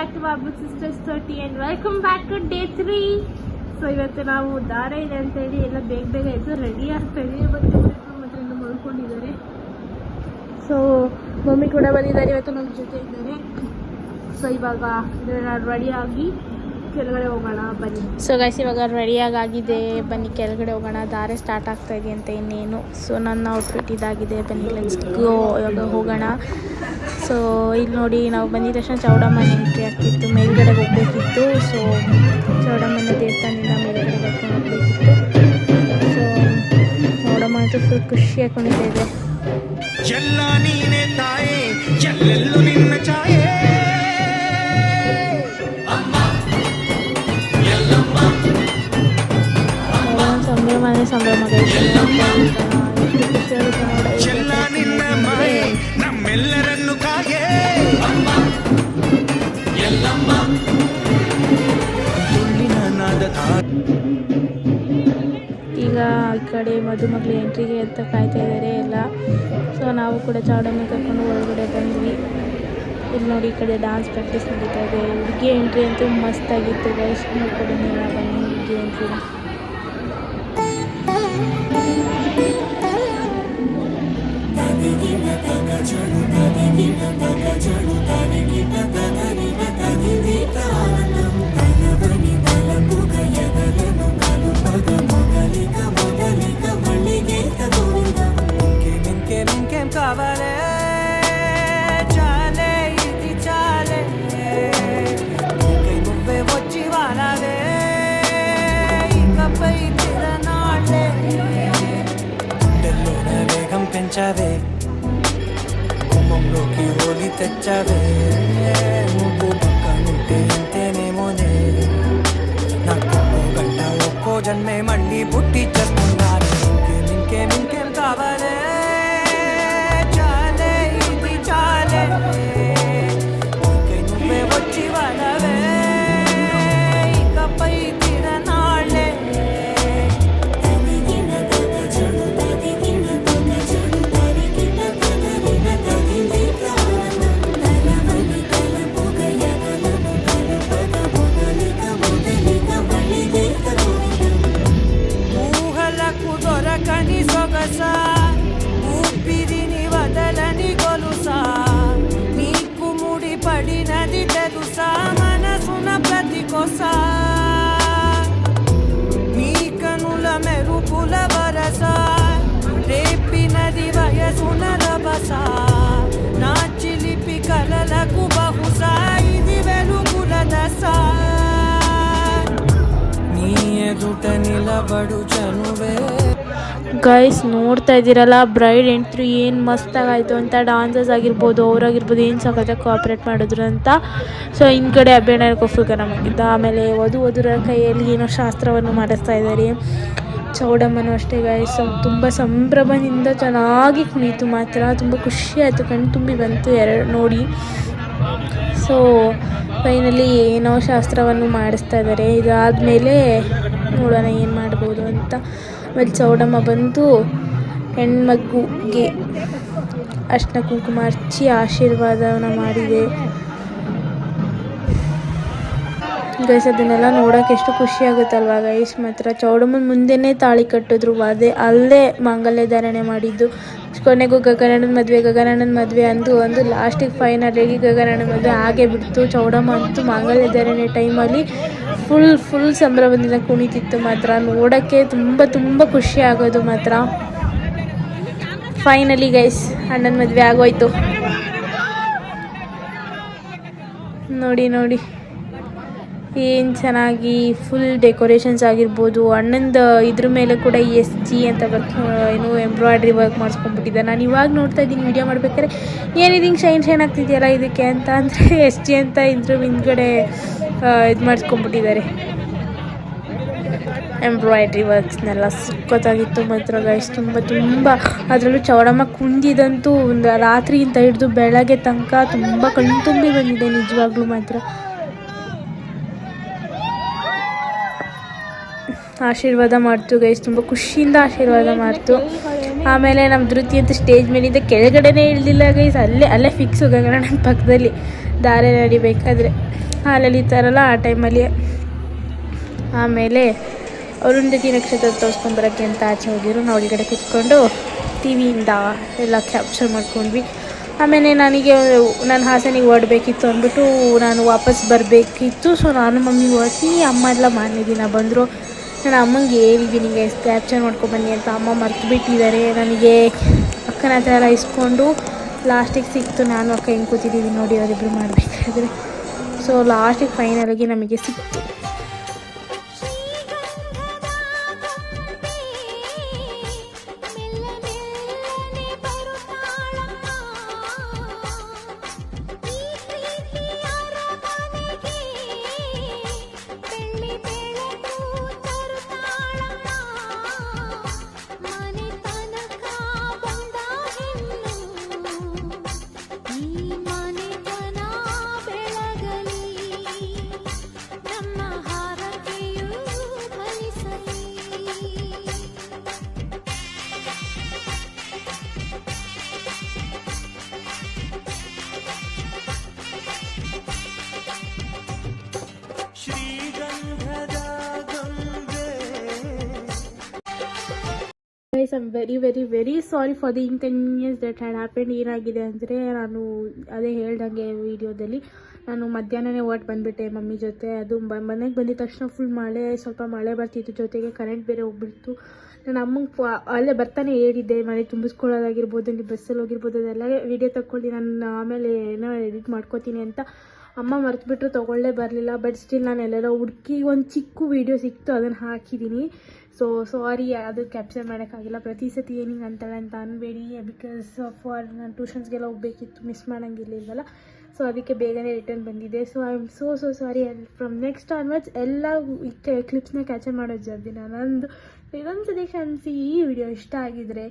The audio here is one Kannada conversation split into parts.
Back to Babu sisters 30 and welcome back to day 3. So ಇವತ್ತು ನಾವು ದಾರ ಇದೆ ಅಂತೇಳಿ ಎಲ್ಲ ಬೇಗ ಬೇಗ ಎದ್ದು ರೆಡಿ ಆಗ್ತಾಯಿದ್ದೀವಿ. ಮತ್ತು ಮಾತ್ರ ಮಲ್ಕೊಂಡಿದ್ದಾರೆ. ಸೊ ಮಮ್ಮಿ ಕೂಡ ಬಂದಿದ್ದಾರೆ, ಇವತ್ತು ನಮ್ಮ ಜೊತೆ ಇದ್ದಾರೆ. ಸೊ ಇವಾಗ ರೆಡಿಯಾಗಿ ಕೆಳಗಡೆ ಹೋಗೋಣ ಬನ್ನಿ. ಸೊ ಗೈಸ್ ಇವಾಗ ರೆಡಿಯಾಗಿದೆ, ಬನ್ನಿ ಕೆಳಗಡೆ ಹೋಗೋಣ. ದಾರೆ ಸ್ಟಾರ್ಟ್ ಆಗ್ತಾ ಇದೆ ಅಂತ ಇನ್ನೇನು. ಸೊ ನನ್ನ ಔಟ್ಫಿಟ್ ಇದಾಗಿದೆ, ಬನ್ನಿ ಲೆಟ್ಸ್ ಗೋ ಇವಾಗ ಹೋಗೋಣ. ಸೊ ಇಲ್ಲಿ ನೋಡಿ, ನಾವು ಬಂದಿದ ತಕ್ಷಣ ಚೌಡಮ್ಮನ ಎಂಟ್ರಿ ಆಗ್ತಿತ್ತು, ಮೇಲ್ಗಡೆ ಹೋಗಬೇಕಿತ್ತು. ಸೊ ಚೌಡಮ್ಮನ ದೇವಸ್ಥಾನದಿಂದ ಮೇಲ್ಗಡೆ ಬರ್ಕೊಂಡು ಹೋಗಬೇಕಿತ್ತು. ಸೊ ಚೌಡಮ್ಮ ಅಂತೂ ಫುಲ್ ಖುಷಿ ಹಾಕೊಂಡಿದೆ ಇದೆ. ಸಂಭ್ರಮ ನಮ್ಮೆಲ್ಲರನ್ನು ಕಾಗೆ. ಈಗ ಈ ಕಡೆ ಮದುಮಗಳು ಎಂಟ್ರಿಗೆ ಅಂತ ಕಾಯ್ತಾ ಇದ್ದಾರೆ ಎಲ್ಲ. ಸೊ ನಾವು ಕೂಡ ಚೌಡಮ್ಮ ಕರ್ಕೊಂಡು ಒಳಗಡೆ ಬಂದ್ವಿ. ಇಲ್ಲಿ ನೋಡಿ, ಈ ಕಡೆ ಡಾನ್ಸ್ ಪ್ರಾಕ್ಟೀಸ್ ನಡೀತಾ ಇದೆ. ಹುಡುಗಿ ಎಂಟ್ರಿ ಅಂತೂ ಮಸ್ತಾಗಿತ್ತು ಗೈಸ್, ನೋಡ್ಕೊಂಡು ನೀವು ಬನ್ನಿ ಹುಡುಗಿ ಎಂಟ್ರಿನ. కావాలే చాలే ఇది చాలే నువ్వే వచ్చి వాడాలే ఇకపై తిరనాళ్ళే గుండెల్లోనే వేగం పెంచావే, కుమ్మంలోకి హోలీ తెచ్చావే. నువ్వు పక్కనుంటే అంతేనేమోనే, నాకు గంట ఒక్కో జన్మే మళ్ళీ పుట్టి చేస్తున్నాను. ఇంకేం కావాలే నువ్వే వచ్చి వాడవే ఇకపై తిరనాళ్ళే. ఊహలకు దొరకని సొగస, ఊపిరిని వదలని గొలుసా, పడినది తెలుసా మనసున ప్రతి కొసా, నీ కనుల మెరుపుల వరస, రేపినది వయసున రభస, నా చిలిపి కలలకు బహుశా ఇది వెలుగుల దశ. నీ ఎదుట నిలబడు చనువే. ಗೈಸ್ ನೋಡ್ತಾ ಇದ್ದೀರಲ್ಲ, ಬ್ರೈಡ್ ಎಂಟ್ರಿ ಏನು ಮಸ್ತಾಗಾಯಿತು ಅಂತ. ಡಾನ್ಸಸ್ ಆಗಿರ್ಬೋದು, ಅವರಾಗಿರ್ಬೋದು ಏನು ಸಖತ್ತಾಗಿ ಕೋಆಪ್ರೇಟ್ ಮಾಡಿದ್ರು ಅಂತ. ಸೊ ಹಿಂದ್ಗಡೆ ಅಭಿನಯ ಕೊಫ್ಫುಗರಂ ಆಗಿದ್ದ. ಆಮೇಲೆ ವಧುವರರ ಕೈಯಲ್ಲಿ ಏನೋ ಶಾಸ್ತ್ರವನ್ನು ಮಾಡಿಸ್ತಾ ಇದ್ದಾರೆ. ಚೌಡಮ್ಮನೂ ಅಷ್ಟೇ ಗೈಸ್, ತುಂಬ ಸಂಭ್ರಮದಿಂದ ಚೆನ್ನಾಗಿ ಕುಣಿತು. ಮಾತ್ರ ತುಂಬ ಖುಷಿ ಆಯಿತು, ಕಣ್ಣು ತುಂಬಿ ಬಂತು ನೋಡಿ. ಸೊ ಫೈನಲಿ ಏನೋ ಶಾಸ್ತ್ರವನ್ನು ಮಾಡಿಸ್ತಾ ಇದ್ದಾರೆ. ಇದಾದಮೇಲೆ ನೋಡೋಣ ಏನು ಮಾಡ್ಬೋದು ಅಂತ. ಆಮೇಲೆ ಚೌಡಮ್ಮ ಬಂದು ಹೆಣ್ಮಗುಗೆ ಅರ್ಶಿನ ಕುಂಕುಮ ಹಚ್ಚಿ ಆಶೀರ್ವಾದವನ್ನು ಮಾಡಿದೆ ಗೈಸ್. ಅದನ್ನೆಲ್ಲ ನೋಡೋಕೆ ಎಷ್ಟು ಖುಷಿ ಆಗುತ್ತಲ್ವ ಗೈಸ್. ಮಾತ್ರ ಚೌಡಮ್ಮನ ಮುಂದೆನೇ ತಾಳಿ ಕಟ್ಟಿದ್ರು, ಅಲ್ಲೇ ಮಾಂಗಲ್ಯ ಧಾರಣೆ ಮಾಡಿದ್ದು. ಕೊನೆಗೂ ಗಗನಣ್ಣನ ಮದುವೆ ಅಂದು ಲಾಸ್ಟಿಗೆ ಫೈನಲಾಗಿ ಗಗನಣ್ಣನ ಮದುವೆ ಆಗೇ ಬಿಡ್ತು. ಚೌಡಮ್ಮ ಅಂತೂ ಮಾಂಗಲ್ಯ ಧಾರಣೆ ಟೈಮಲ್ಲಿ ಫುಲ್ ಸಂಭ್ರಮದಿಂದ ಕುಣಿತಿತ್ತು. ಮಾತ್ರ ನೋಡೋಕ್ಕೆ ತುಂಬ ಖುಷಿ ಆಗೋದು ಮಾತ್ರ. ಫೈನಲಿ ಗೈಸ್ ಅಣ್ಣನ ಮದುವೆ ಆಗೋಯ್ತು. ನೋಡಿ ಏನು ಚೆನ್ನಾಗಿ ಫುಲ್ ಡೆಕೋರೇಷನ್ಸ್ ಆಗಿರ್ಬೋದು. ಅಣ್ಣಂದು ಇದ್ರ ಮೇಲೆ ಕೂಡ SG ಅಂತ ಏನು ಎಂಬ್ರಾಯ್ಡ್ರಿ ವರ್ಕ್ ಮಾಡಿಸ್ಕೊಂಡ್ಬಿಟ್ಟಿದ್ದೆ. ನಾನು ಇವಾಗ ನೋಡ್ತಾ ಇದ್ದೀನಿ ವೀಡಿಯೋ ಮಾಡ್ಬೇಕಾದ್ರೆ, ಏನಿದು ಹಿಂಗೆ ಶೈನ್ ಆಗ್ತಿದೆಯಲ್ಲ ಇದಕ್ಕೆ ಅಂತ. ಅಂದರೆ SG ಅಂತ ಇದ್ರ ಹಿಂದ್ಗಡೆ ಇದು ಮಾಡಿಸ್ಕೊಂಡ್ಬಿಟ್ಟಿದ್ದಾರೆ ಎಂಬ್ರಾಯ್ಡ್ರಿ ವರ್ಕ್ಸ್ನೆಲ್ಲ. ಸಖತ್ತಾಗಿತ್ತು ಮಾತ್ರ ಗೈಸ್, ತುಂಬ ಅದರಲ್ಲೂ ಚೌಡಮ್ಮ ಕುಂದಿದಂತೂ ಒಂದು ರಾತ್ರಿಯಿಂದ ಹಿಡಿದು ಬೆಳಗ್ಗೆ ತನಕ ತುಂಬ ಕಣ್ತುಂಬಿ ಬಂದಿದೆ ನಿಜವಾಗ್ಲೂ ಮಾತ್ರ. ಆಶೀರ್ವಾದ ಮಾಡ್ತು ಗೈಸ್, ತುಂಬ ಖುಷಿಯಿಂದ ಆಶೀರ್ವಾದ ಮಾಡ್ತು. ಆಮೇಲೆ ನಮ್ಮ ಧೃತಿ ಅಂತ ಸ್ಟೇಜ್ ಮೇಲಿಂದ ಕೆಳಗಡೆನೇ ಇಳಿದಿಲ್ಲ ಗೈಸ್, ಅಲ್ಲೇ ಫಿಕ್ಸು ಗಗನಣ್ಣನ ಪಕ್ಕದಲ್ಲಿ ದಾರೆ ನಡಿಬೇಕಾದ್ರೆ. ಹಾಲಲ್ಲಿ ಇರ್ತಾರಲ್ಲ ಆ ಟೈಮಲ್ಲಿ. ಆಮೇಲೆ ಅರುಂಧತಿ ನಕ್ಷತ್ರ ತೋರಿಸ್ಕೊಂಬರೋಕ್ಕೆ ಅಂತ ಆಚೆ ಹೋಗಿರು. ನಾವು ಒಳಗಡೆ ಕೂತ್ಕೊಂಡು ಟಿ ವಿಯಿಂದ ಎಲ್ಲ ಕ್ಯಾಪ್ಚರ್ ಮಾಡ್ಕೊಂಡ್ವಿ. ಆಮೇಲೆ ನನಗೆ ನನ್ನ ಹಾಸನಿಗೆ ಹೊರಡಬೇಕಿತ್ತು ಅಂದ್ಬಿಟ್ಟು ನಾನು ವಾಪಸ್ ಬರಬೇಕಿತ್ತು. ಸೊ ನಾನು ಮಮ್ಮಿ ಹೊರಟಿ, ಅಮ್ಮ ಎಲ್ಲ ಮಾರನೇ ದಿನ ಬಂದರು. ನಾನು ಅಮ್ಮಂಗೆ ಹೇಳಿದ್ದೀನಿ ಹಿಂಗೆ ಕ್ಯಾಪ್ಚರ್ ಮಾಡ್ಕೊಬನ್ನಿ ಅಂತ. ಅಮ್ಮ ಮರ್ತು ಬಿಟ್ಟಿದ್ದಾರೆ. ನನಗೆ ಅಕ್ಕನ ಹತ್ರ ಎಲ್ಲ ಇಸ್ಕೊಂಡು ಲಾಸ್ಟಿಗೆ ಸಿಕ್ತು. ನಾನು ಅಕ್ಕ ಹೆಂಗೆ ಕೂತಿದ್ದೀವಿ ನೋಡಿ ಅವರಿಬ್ಬರು ಮಾಡಬೇಕಾದ್ರೆ. ಸೊ ಲಾಸ್ಟಿಗೆ ಫೈನಲಾಗಿ ನಮಗೆ ಸಿಕ್ತು. Guys, I'm very sorry for the inconvenience that had happened. ಏನಾಗಿದೆ ಅಂದರೆ ನಾನು ಅದೇ ಹೇಳ್ದಂಗೆ ವೀಡಿಯೋದಲ್ಲಿ ನಾನು ಮಧ್ಯಾಹ್ನನೇ ಹೊರಟು ಬಂದುಬಿಟ್ಟೆ ಮಮ್ಮಿ ಜೊತೆ. ಅದು ಮನೆಗೆ ಬಂದಿದ ತಕ್ಷಣ ಫುಲ್ ಸ್ವಲ್ಪ ಮಳೆ ಬರ್ತಿತ್ತು, ಜೊತೆಗೆ ಕರೆಂಟ್ ಬೇರೆ ಹೋಗ್ಬಿಡ್ತು. ನಾನು ಅಮ್ಮಂಗೆ ಅಲ್ಲೇ ಬರ್ತಾನೆ ಹೇಳಿದ್ದೆ ಮನೆ ತುಂಬಿಸ್ಕೊಳ್ಳೋದಾಗಿರ್ಬೋದು, ನೀವು ಬಸ್ಸಲ್ಲಿ ಹೋಗಿರ್ಬೋದು, ಅದೆಲ್ಲ ವೀಡಿಯೋ ತಗೊಳ್ಳಿ ನಾನು ಆಮೇಲೆ ಏನೋ ಎಡಿಟ್ ಮಾಡ್ಕೋತೀನಿ ಅಂತ. ಅಮ್ಮ ಮರೆತುಬಿಟ್ರು, ತೊಗೊಳ್ಳೇ ಬರಲಿಲ್ಲ. ಬಟ್ ಸ್ಟಿಲ್ ನಾನು ಎಲ್ಲೆಲ್ಲ ಹುಡುಕಿ ಒಂದು ಚಿಕ್ಕ ವೀಡಿಯೋ ಸಿಕ್ತು, ಅದನ್ನು ಹಾಕಿದ್ದೀನಿ. ಸೊ ಸಾರಿ, ಅದು ಕ್ಯಾಪ್ಚರ್ ಮಾಡೋಕ್ಕಾಗಿಲ್ಲ. ಪ್ರತಿ ಸತಿ ಏನಿಂಗೆ ಅಂತಾಳೆ ಅಂತ ಅನ್ಬೇಡಿ, ಬಿಕಾಸ್ ನಾನು ಟ್ಯೂಷನ್ಸ್ಗೆಲ್ಲ ಹೋಗಬೇಕಿತ್ತು, ಮಿಸ್ ಮಾಡೋಂಗಿರ್ಲಿಲ್ವಲ್ಲ. ಸೊ ಅದಕ್ಕೆ ಬೇಗನೆ ರಿಟರ್ನ್ ಬಂದಿದೆ. So I am so sorry. From next onwards ಎಲ್ಲ ಕ್ಲಿಪ್ಸ್ನ ಕ್ಯಾಪ್ಚರ್ ಮಾಡೋದು ಜಲ್ದಿ ನಂದು. ಇದೊಂದು ಸಜೆಷನ್ಸಿ, ಈ ವಿಡಿಯೋ ಇಷ್ಟ ಆಗಿದರೆ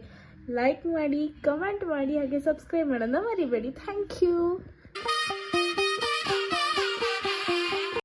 ಲೈಕ್ ಮಾಡಿ, ಕಮೆಂಟ್ ಮಾಡಿ, ಹಾಗೆ ಸಬ್ಸ್ಕ್ರೈಬ್ ಮಾಡೋದನ್ನ ಮರಿಬೇಡಿ. Thank you.